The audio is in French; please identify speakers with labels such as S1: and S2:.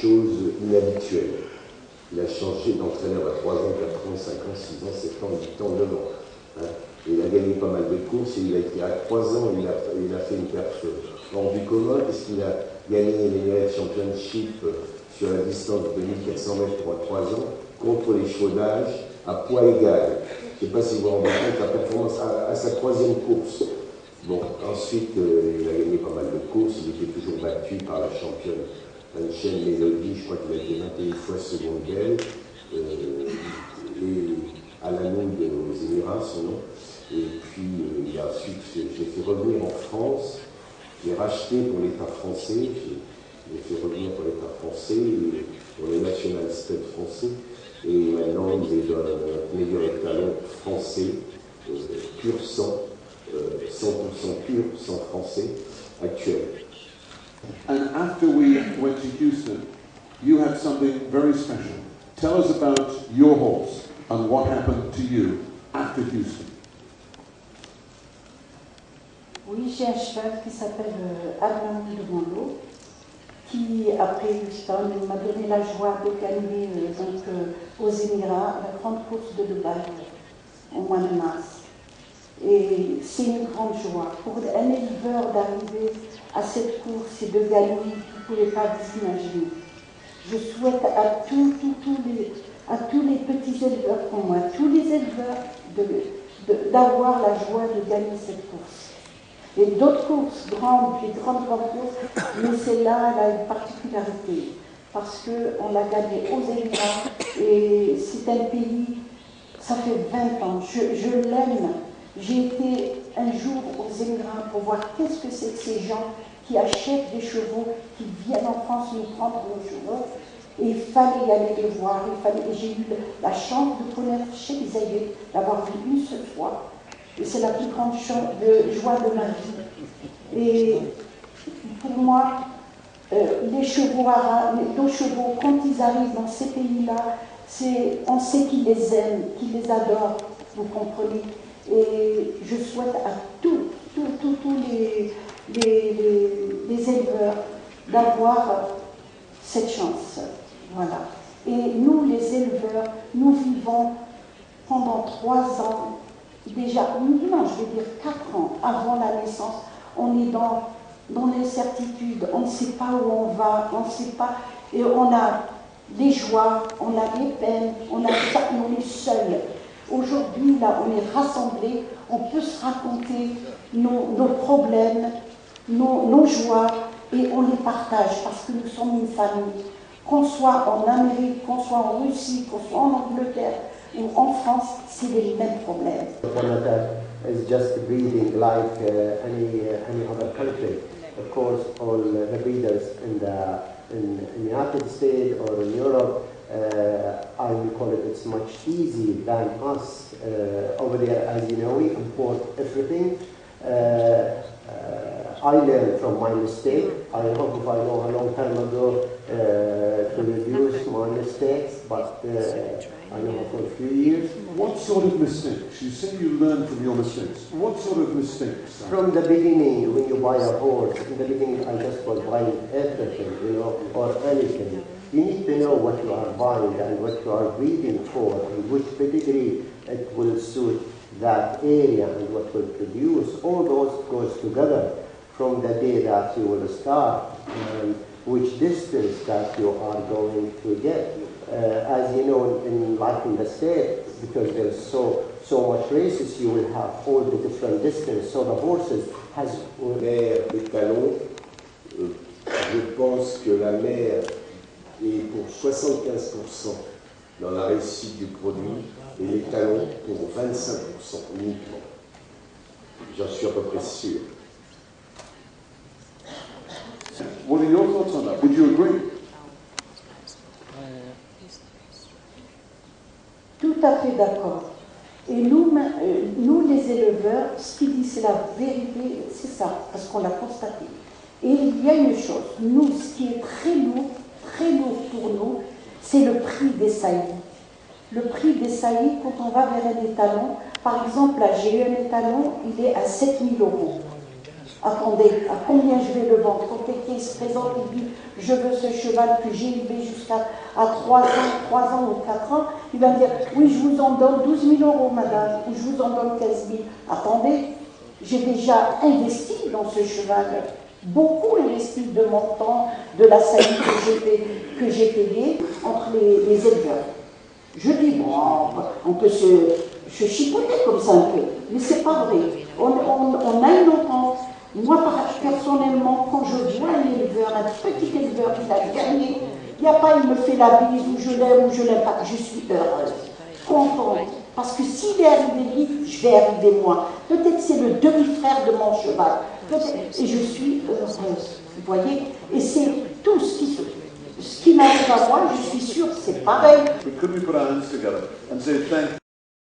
S1: chose inhabituelle. Il a changé d'entraîneur à 3 ans, 4 ans, 5 ans, 6 ans, 7 ans, 8 ans, 9 ans. Hein. Il a gagné pas mal de courses et il a été à 3 ans, il a fait une perf hors du commun puisqu'il a gagné l'Emirates Championship sur la distance de 1400 mètres pour 3 ans contre les chevaux d'âge à poids égal. Je ne sais pas si vous vous rendez compte la performance à sa 3e course. Bon, ensuite, il a gagné pas mal de courses, il était toujours battu par la championne Anchen Mélodie, je crois qu'il a été 21 fois seconde belle, et Alanoud aux Émirats, son nom. Et puis, ensuite, j'ai fait revenir en France, j'ai racheté pour l'État français, j'ai fait revenir pour l'État français, pour le National Stud français, et maintenant, il est notre meilleur étalon français, pur sang, 100% pur sang français, actuel.
S2: And after we went to Houston, you had something very special. Tell us about your horse and what happened to you after Houston.
S3: Oui, j'ai un cheval qui s'appelle Arnaud de Mondo, qui, après Houston, m'a donné la joie de gagner aux Émirats la grande course de Dubaï au mois de mars. Et c'est une grande joie. Pour un éleveur d'arriver à cette course et de gagner, vous ne pouvez pas vous imaginer. Je souhaite à tous les petits éleveurs comme moi, tous les éleveurs, d'avoir la joie de gagner cette course. Et d'autres courses, les grandes courses, mais celle-là, elle a une particularité, parce qu'on l'a gagnée aux Émirats, et c'est un pays, ça fait 20 ans, je l'aime. J'ai été un jour aux Émirats pour voir qu'est-ce que c'est que ces gens qui achètent des chevaux, qui viennent en France nous prendre nos chevaux, et il fallait y aller les voir, et j'ai eu la chance de connaître Cheikh Zayed, d'avoir vu une seule fois. Et c'est la plus grande joie de ma vie. Et pour moi, les chevaux arabes, nos chevaux, quand ils arrivent dans ces pays-là, on sait qu'ils les aiment, qu'ils les adorent, vous comprenez. Et je souhaite à tous les éleveurs d'avoir cette chance. Voilà. Et nous, les éleveurs, nous vivons pendant 3 ans. Déjà, non, je vais dire 4 ans avant la naissance, on est dans l'incertitude, on ne sait pas où on va, on ne sait pas, et on a des joies, on a des peines, on a ça, et on est seul. Aujourd'hui, là, on est rassemblés, on peut se raconter nos problèmes, nos joies, et on les partage parce que nous sommes une famille. Qu'on soit en Amérique, qu'on soit en Russie, qu'on soit en Angleterre, ou en France, c'est les mêmes problèmes.
S4: Canada is just breeding like any other country. Of course, all the breeders in the United States or in Europe, I will call it, it's much easier than us over there. As you know, we import everything. I learned from my mistake. I hope if I know a long time ago to reduce my mistakes, but I know for a few years.
S2: What sort of mistakes? You say you learned from your mistakes. What sort of mistakes?
S4: From the beginning, when you buy a horse, in the beginning I just was buying everything, or anything. You need to know what you are buying and what you are breeding for, and which pedigree it will suit that area and what will produce. All those goes together from the day that you will start and which distance that you are going to get. As you know, in the state, because there's so much races, you will have all the different distance. So the horses has.
S1: Mère étalon, je pense que la mère est pour 75% dans la réussite du produit et l'étalon pour 25% uniquement. J'en suis à peu près sûr.
S2: What are your thoughts on that? Would you agree?
S3: Tout à fait d'accord. Et nous, les éleveurs, ce qu'il dit, c'est la vérité, c'est ça, parce qu'on l'a constaté. Et il y a une chose, nous, ce qui est très lourd pour nous, c'est le prix des saillies. Le prix des saillies, quand on va vers un étalon, par exemple, là, j'ai eu un étalon, il est à 7 000 €. attendez, à combien je vais le vendre? Quand quelqu'un se présente et dit, je veux ce cheval que j'ai élevé jusqu'à 3 ans ou 4 ans, il va me dire, oui, je vous en donne 12 000 euros, madame, ou je vous en donne 15 000. Attendez, j'ai déjà investi dans ce cheval, beaucoup investi de mon temps, de la saillie que j'ai payée entre les éleveurs. Je dis, bon, on peut se chipoter comme ça un peu, mais c'est pas vrai. On a une entente. Moi, personnellement, quand je vois un éleveur, un petit éleveur qui a gagné, il n'y a pas, il me fait la bise, ou je l'aime, ou je l'aime pas. Je suis heureuse, contente. Parce que s'il est arrivé lui, je vais arriver moi. Peut-être c'est le demi-frère de mon cheval. Et je suis heureuse. Vous voyez? Et c'est tout ce qui m'arrive à moi, je suis sûre, c'est pareil.
S2: But could we put our hands together and say thank